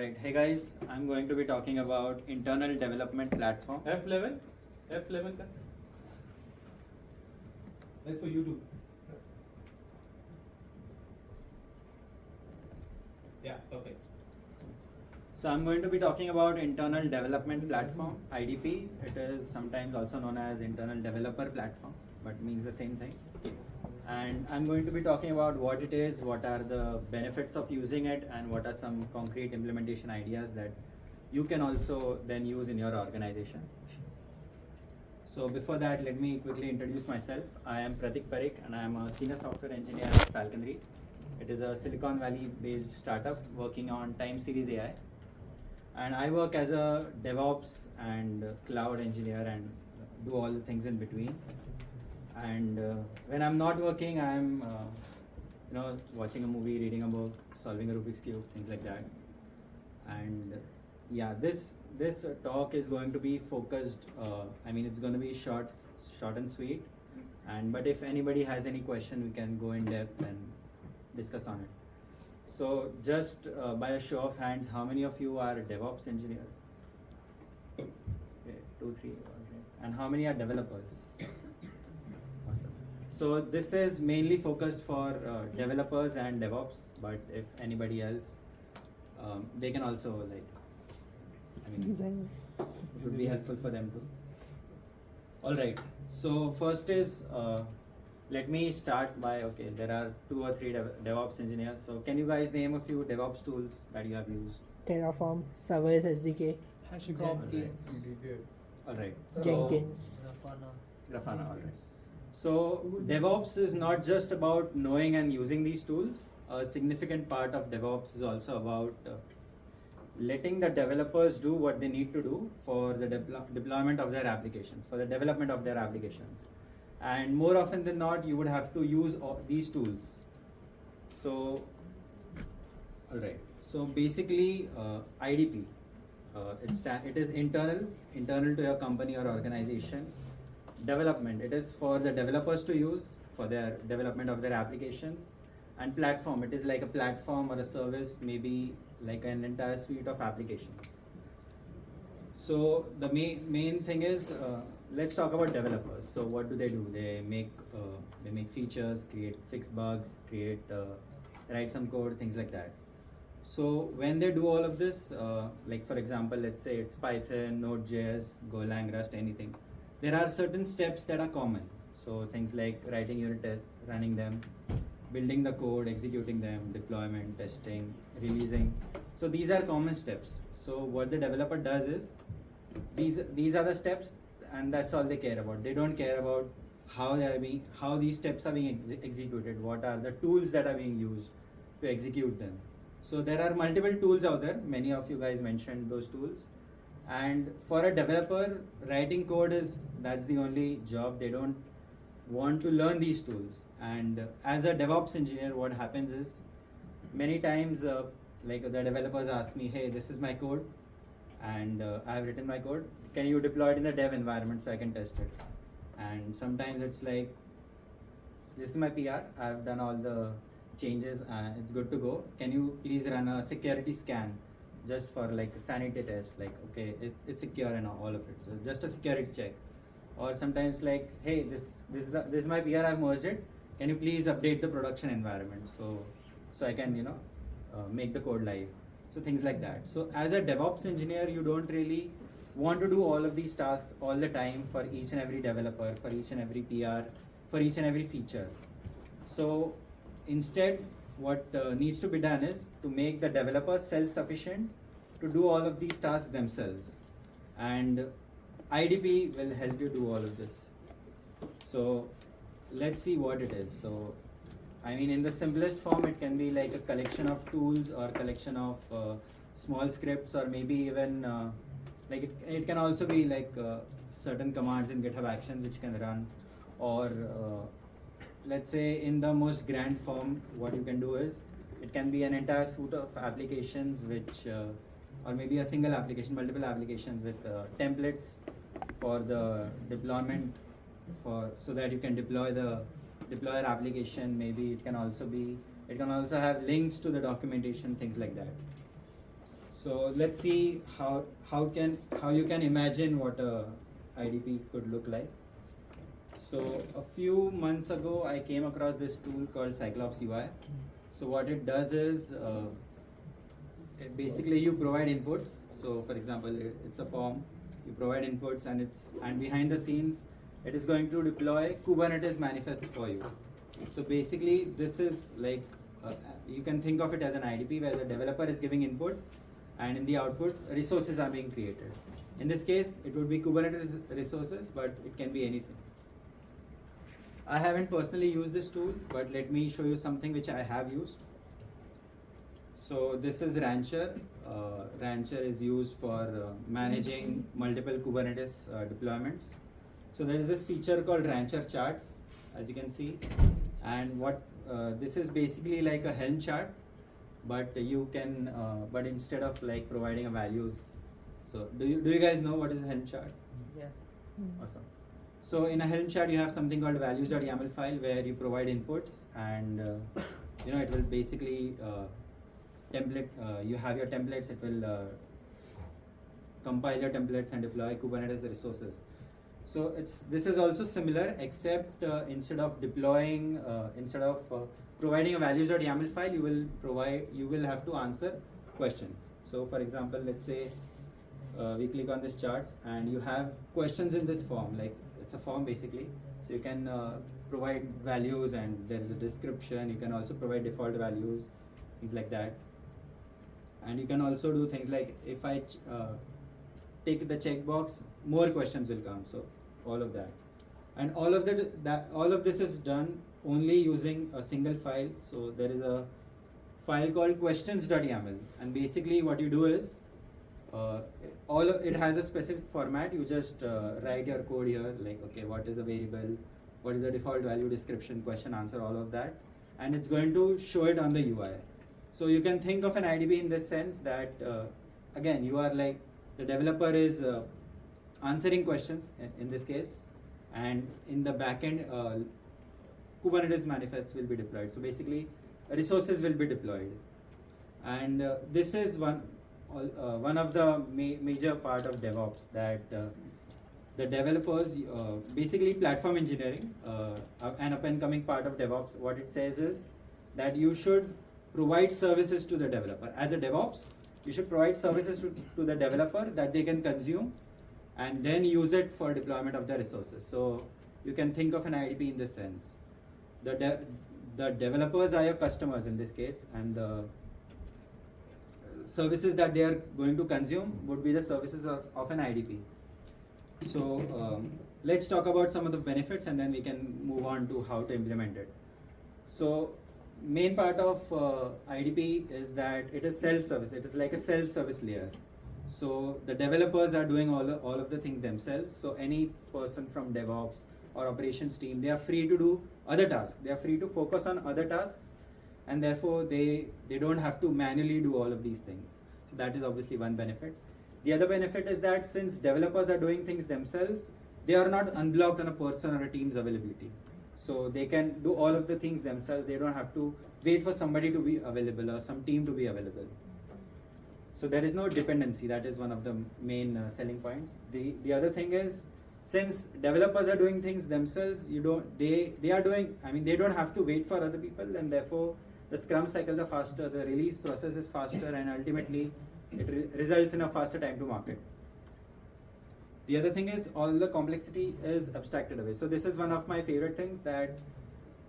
Right. Hey guys, I'm going to be talking about internal development platform. F11 F11 का that's for YouTube. Yeah, perfect. So I'm going to be talking about internal development platform, IDP. It is sometimes also known as internal developer platform, but means the same thing. And I'm going to be talking about what it is, what are the benefits of using it, and what are some concrete implementation ideas that you can also then use in your organization. So before that, let me quickly introduce myself. I am Parikh, and I am a senior software engineer at Falkonry. It is a Silicon Valley based startup working on time series AI. And I work as a DevOps and cloud engineer and do all the things in between. And when I'm not working, I'm watching a movie, reading a book, solving a Rubik's cube, things like that. And yeah, this talk is going to be focused. It's going to be short and sweet. But if anybody has any question, we can go in depth and discuss on it. So just by a show of hands, how many of you are DevOps engineers? Okay, 2, 3, okay. And how many are developers? Awesome. So this is mainly focused for developers and DevOps, but if anybody else, they can also it would be helpful for them too. All right. So first is let me start by there are 2 or 3 DevOps engineers. So can you guys name a few DevOps tools that you have used? Terraform, Serverless SDK, Jenkins. All right. So, Jenkins, Grafana. All right. So DevOps is not just about knowing and using these tools. A significant part of DevOps is also about letting the developers do what they need to do for the deployment of their applications, for the development of their applications. And more often than not, you would have to use these tools. So, all right. So basically, IDP, it is internal to your company or organization. Development, it is for the developers to use for their development of their applications. And platform, it is like a platform or a service, maybe like an entire suite of applications. So the main thing is, let's talk about developers. So what do? They make features, fix bugs, write some code, things like that. So when they do all of this, like for example, let's say it's Python, Node.js, Golang, Rust, anything. There are certain steps that are common. So things like writing unit tests, running them, building the code, executing them, deployment, testing, releasing. So these are common steps. So what the developer does is, these are the steps, and that's all they care about. They don't care about how these steps are being executed, what are the tools that are being used to execute them. So there are multiple tools out there. Many of you guys mentioned those tools. And for a developer, writing code that's the only job. They don't want to learn these tools. And as a DevOps engineer, what happens is, many times the developers ask me, hey, this is my code and I have written my code. Can you deploy it in the dev environment so I can test it? And sometimes it's like, this is my PR, I've done all the changes, it's good to go. Can you please run a security scan just for like a sanity test, like okay, it's secure and all of it. So just a security check. Or sometimes like, hey, this is my PR, I've merged it. Can you please update the production environment so I can make the code live. So things like that. So as a DevOps engineer, you don't really want to do all of these tasks all the time for each and every developer, for each and every PR, for each and every feature. So instead, what needs to be done is to make the developers self-sufficient to do all of these tasks themselves. And IDP will help you do all of this. So let's see what it is. So in the simplest form, it can be like a collection of tools or collection of small scripts, or maybe even it can also be like certain commands in GitHub Actions which can run, or let's say in the most grand form, what you can do is, it can be an entire suite of applications which or maybe a single application, multiple applications with templates for the deployment, so that you can deploy your application. Maybe it can also have links to the documentation, things like that. So let's see how you can imagine what a IDP could look like. So a few months ago, I came across this tool called Cyclops UI. So what it does is, basically you provide inputs. So for example, it's a form. You provide inputs, and behind the scenes, it is going to deploy Kubernetes manifest for you. So basically, this is like you can think of it as an IDP where the developer is giving input, and in the output, resources are being created. In this case, it would be Kubernetes resources, but it can be anything. I haven't personally used this tool, but let me show you something which I have used. So this is Rancher. Rancher is used for managing multiple Kubernetes deployments. So there is this feature called Rancher charts, as you can see, and what this is basically like a Helm chart, but you can but instead of like providing a values. So do you guys know what is a Helm chart? Yeah. Awesome. So in a Helm chart, you have something called values.yaml file where you provide inputs, and it will basically template. You have your templates. It will compile your templates and deploy Kubernetes resources. So this is also similar, except instead of deploying, providing a values.yaml file, you will have to answer questions. So for example, let's say we click on this chart, and you have questions in this form, like it's a form basically. So you can provide values, and there is a description. You can also provide default values, things like that. And you can also do things like, if I take the checkbox, more questions will come. So all of that, and all of this is done only using a single file. So there is a file called questions.yaml, and basically what you do is it has a specific format. You just write your code here, like, okay, what is a variable, what is the default value, description, question, answer, all of that, and it's going to show it on the UI. So you can think of an IDP in this sense that again, you are like, the developer is answering questions in this case, and in the backend, Kubernetes manifests will be deployed. So basically, resources will be deployed, and this is one of the major part of DevOps, that the developers, basically platform engineering, an up-and-coming part of DevOps. What it says is that you should provide services to the developer. As a DevOps, you should provide services to the developer that they can consume, and then use it for deployment of the resources. So you can think of an IDP in this sense. The developers are your customers in this case, and the services that they are going to consume would be the services of an IDP. So let's talk about some of the benefits, and then we can move on to how to implement it. So main part of IDP is that it is self-service. It is like a self-service layer. So the developers are doing all of the things themselves. So any person from DevOps or operations team, they are free to do other tasks. They are free to focus on other tasks, and therefore they don't have to manually do all of these things. So that is obviously one benefit. The other benefit is that since developers are doing things themselves, they are not unblocked on a person or a team's availability. So they can do all of the things themselves. They don't have to wait for somebody to be available or some team to be available. So there is no dependency. That is one of the main selling points. The other thing is, since developers are doing things themselves, they don't have to wait for other people, and therefore the scrum cycles are faster, the release process is faster, and ultimately it results in a faster time to market. The other thing is, all the complexity is abstracted away. So this is one of my favorite things, that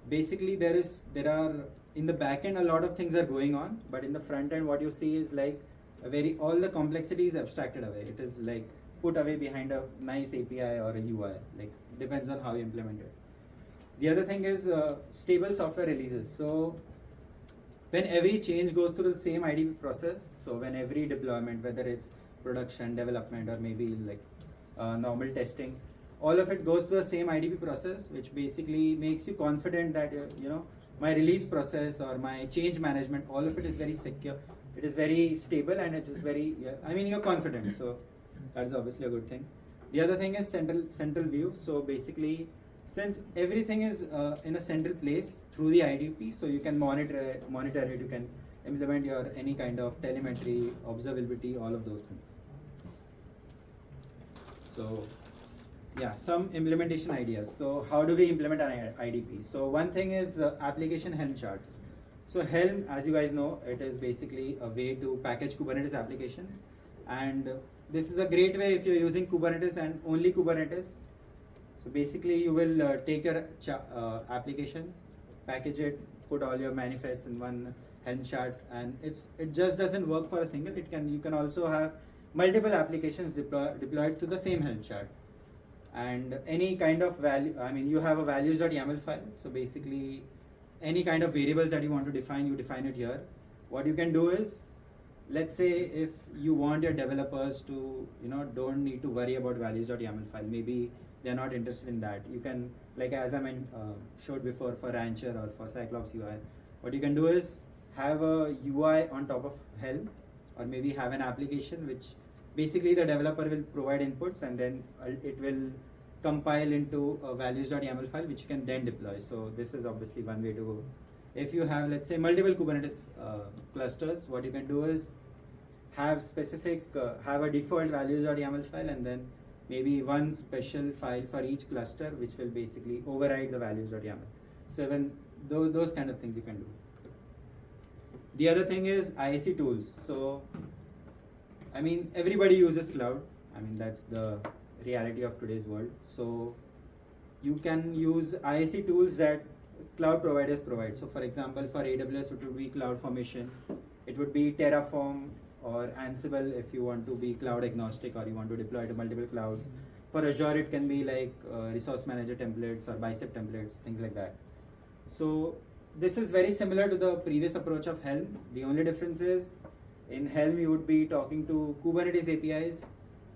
basically there are in the back end a lot of things are going on, but in the front end what you see is like all the complexity is abstracted away. It is like put away behind a nice API or a UI, like depends on how you implement it. The other thing is stable software releases. So when every change goes through the same IDP process, so when every deployment, whether it's production, development, or maybe like normal testing, all of it goes through the same IDP process, which basically makes you confident that my release process or my change management, all of it is very secure, it is very stable, and it is very, you're confident. So that is obviously a good thing. The other thing is central view. So basically, since everything is in a central place through the IDP, so you can monitor it, you can implement your any kind of telemetry, observability, all of those things. So yeah, some implementation ideas. So how do we implement an IDP? So one thing is application Helm charts. So Helm, as you guys know, it is basically a way to package Kubernetes applications, and this is a great way if you're using Kubernetes and only Kubernetes. So basically you will take your application, package it, put all your manifests in one Helm chart, and it just doesn't work for a single. You can also have multiple applications deployed to the same Helm chart. And any kind of value, I mean, you have a values.yaml file. So basically, any kind of variables that you want to define, you define it here. What you can do is, let's say if you want your developers to, don't need to worry about values.yaml file. Maybe they're not interested in that. You can, like as I showed before for Rancher or for Cyclops UI, what you can do is have a UI on top of Helm, or maybe have an application which basically the developer will provide inputs, and then it will compile into a values.yaml file which you can then deploy. So this is obviously one way to go. If you have, let's say, multiple Kubernetes clusters, what you can do is have a default values.yaml file, and then maybe one special file for each cluster which will basically override the values.yaml. So even those kind of things you can do. The other thing is IAC tools. So I mean, everybody uses cloud. I mean, that's the reality of today's world. So you can use IAC tools that cloud providers provide. So for example, for AWS, it would be CloudFormation. It would be Terraform or Ansible if you want to be cloud agnostic or you want to deploy to multiple clouds. For Azure, it can be like resource manager templates or bicep templates, things like that. So this is very similar to the previous approach of Helm. The only difference is, in Helm, you would be talking to Kubernetes APIs.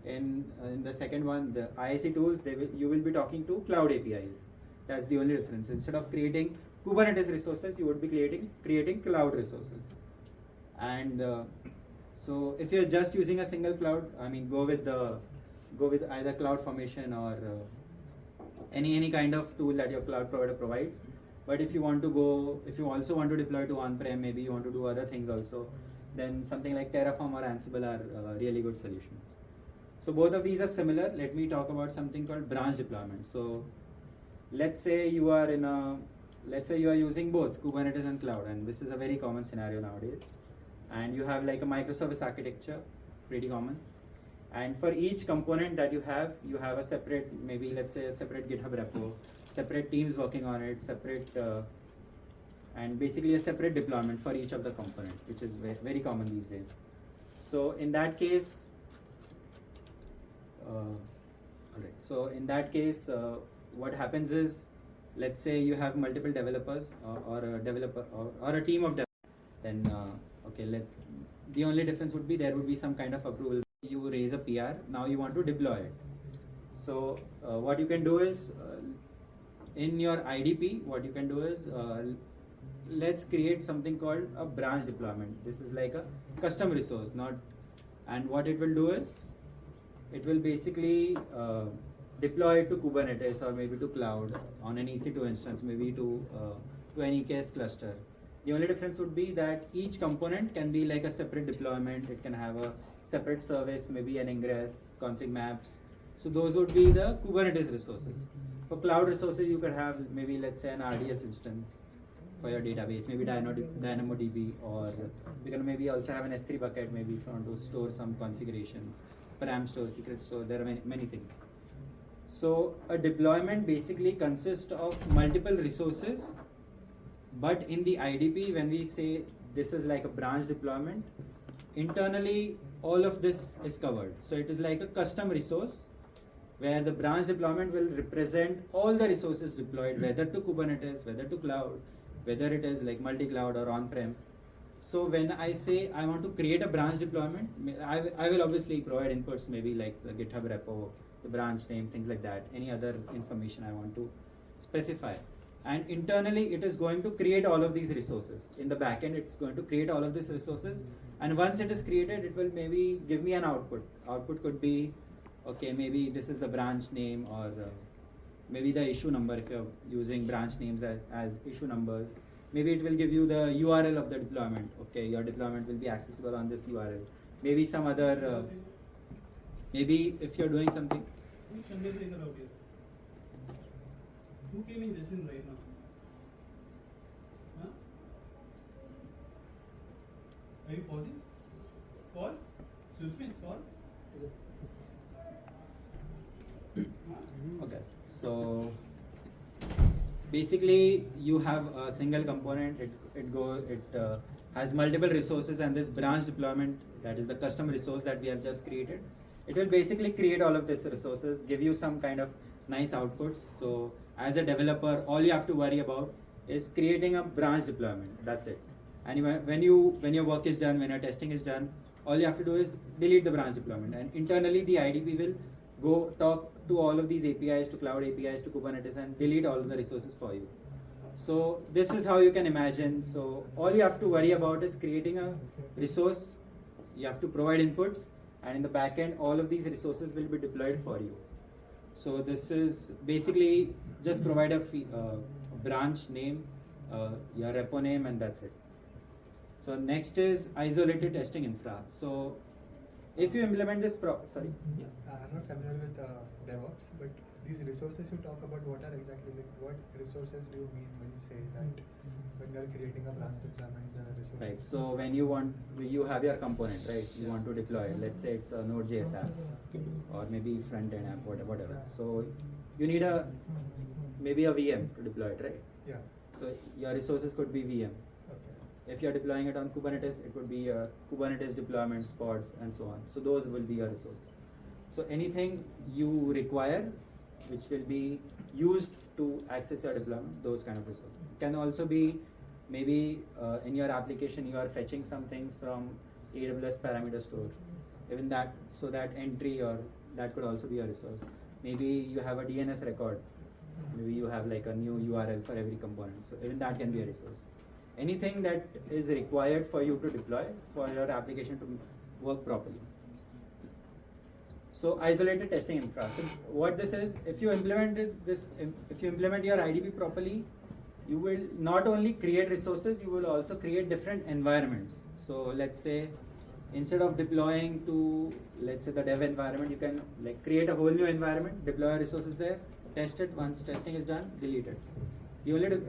In the second one, the IAC tools, you will be talking to cloud APIs. That's the only difference. Instead of creating Kubernetes resources, you would be creating cloud resources. And so if you're just using a single cloud, I mean, go with either CloudFormation or any kind of tool that your cloud provider provides. But if you also want to deploy to on-prem, maybe you want to do other things also, then something like Terraform or Ansible are really good solutions. So both of these are similar. Let me talk about something called branch deployment. So let's say you are using both Kubernetes and cloud, and this is a very common scenario nowadays. And you have like a microservice architecture, pretty common. And for each component that you have a separate, maybe let's say a separate GitHub repo, separate teams working on it, and basically a separate deployment for each of the component, which is very common these days. So in that case, what happens is, let's say you have multiple developers or a developer or a team of developers. Then the only difference would be there would be some kind of approval. You raise a PR. Now you want to deploy it. So what you can do is, in your IDP, what you can do is, let's create something called a branch deployment. This is like a custom resource, and what it will do is, it will basically deploy it to Kubernetes or maybe to cloud on an EC2 instance, maybe to an EKS cluster. The only difference would be that each component can be like a separate deployment. It can have a separate service, maybe an ingress, config maps. So those would be the Kubernetes resources. For cloud resources, you could have maybe, let's say, an RDS instance for your database, maybe DynamoDB, or you can maybe also have an S3 bucket, maybe if you want to store some configurations, param store, secret store. There are many things. So a deployment basically consists of multiple resources, but in the IDP, when we say this is like a branch deployment, internally all of this is covered. So it is like a custom resource where the branch deployment will represent all the resources deployed, whether to Kubernetes, whether to cloud, whether it is like multi-cloud or on-prem. So when I say I want to create a branch deployment, I will obviously provide inputs, maybe like the GitHub repo, the branch name, things like that, any other information I want to specify. And internally, it is going to create all of these resources. In the backend, it's going to create all of these resources. And once it is created, it will maybe give me an output. Output could be, okay, maybe this is the branch name, or maybe the issue number if you're using branch names as issue numbers. maybe it will give you the URL of the deployment. Okay, your deployment will be accessible on this URL. Maybe some other, maybe if you're doing something. Who's Chandrasekhar out here? Who came in Jason right now? Huh? Are you pausing? Pause? Susmit, pause? Okay, so basically you have a single component. It has multiple resources, and this branch deployment, that is the custom resource that we have just created, it will basically create all of these resources, give you some kind of nice outputs. So as a developer, all you have to worry about is creating a branch deployment. That's it. And when your work is done, when your testing is done, all you have to do is delete the branch deployment, and internally the IDP will go talk to all of these APIs, to cloud APIs, to Kubernetes, and delete all of the resources for you. So this is how you can imagine. So all you have to worry about is creating a resource. You have to provide inputs, and in the backend, all of these resources will be deployed for you. So this is basically just provide a branch name, your repo name, and that's it. So next is isolated testing infra. So if you implement this sorry. Yeah. I'm not familiar with DevOps, but these resources you talk about, what are exactly, like what resources do you mean when you say that when you're creating a branch deployment, there are resources? Right. So when you have your component, right? You want to deploy it. Let's say it's a Node.js app, or maybe front end app, whatever. So you need maybe a VM to deploy it, right? Yeah. So your resources could be VM. Okay. If you're deploying it on Kubernetes, it would be Kubernetes deployment pods and so on. So those will be your resources. So anything you require, which will be used to access your deployment, those kind of resources. Can also be maybe in your application you are fetching some things from AWS parameter store. Even that, so that entry or that could also be a resource. Maybe you have a DNS record. Maybe you have like a new URL for every component. So even that can be a resource. Anything that is required for you to deploy for your application to work properly. So isolated testing infra. So what this is, if you implement your IDP properly, you will not only create resources, you will also create different environments. So let's say instead of deploying to, let's say, the dev environment, you can like create a whole new environment, deploy resources there, test it. Once testing is done, delete it. You only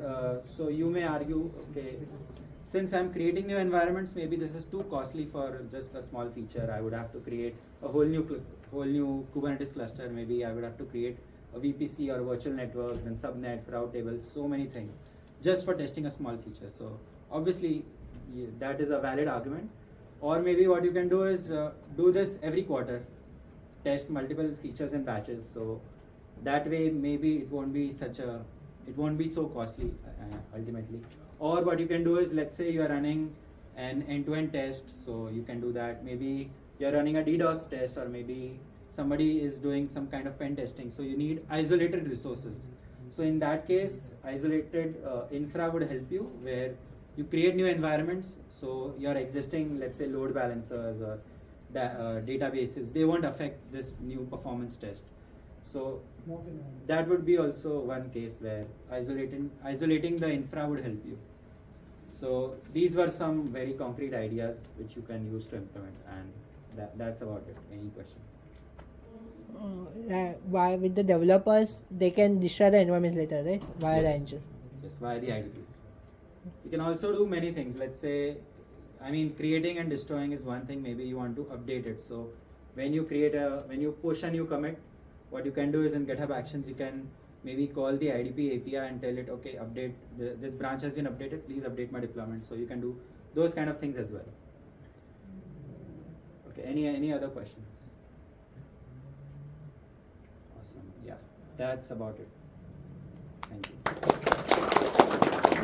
so you may argue, okay, since I'm creating new environments, maybe this is too costly for just a small feature. I would have to create a whole new Kubernetes cluster. Maybe I would have to create a VPC or a virtual network, then subnets, route tables, so many things, just for testing a small feature. So obviously, that is a valid argument. Or maybe what you can do is do this every quarter, test multiple features in batches. So that way, maybe it won't be so costly ultimately. Or what you can do is, let's say you are running an end-to-end test, so you can do that. Maybe you're running a DDoS test, or maybe somebody is doing some kind of pen testing, so you need isolated resources. So in that case, isolated infra would help you, where you create new environments, so your existing, let's say, load balancers or databases, they won't affect this new performance test. So that would be also one case where isolating the infra would help you. So these were some very concrete ideas which you can use to implement, and that's about it. Any questions? Why with the developers they can destroy the environments later, right? Via the engine. Yes, via the IDP. You can also do many things. Let's say, creating and destroying is one thing. Maybe you want to update it. So when you push a new commit, what you can do is in GitHub Actions, you can maybe call the IDP API and tell it, okay, update, this branch has been updated, please update my deployment. So you can do those kind of things as well. Okay, any other questions? Awesome, yeah, that's about it. Thank you.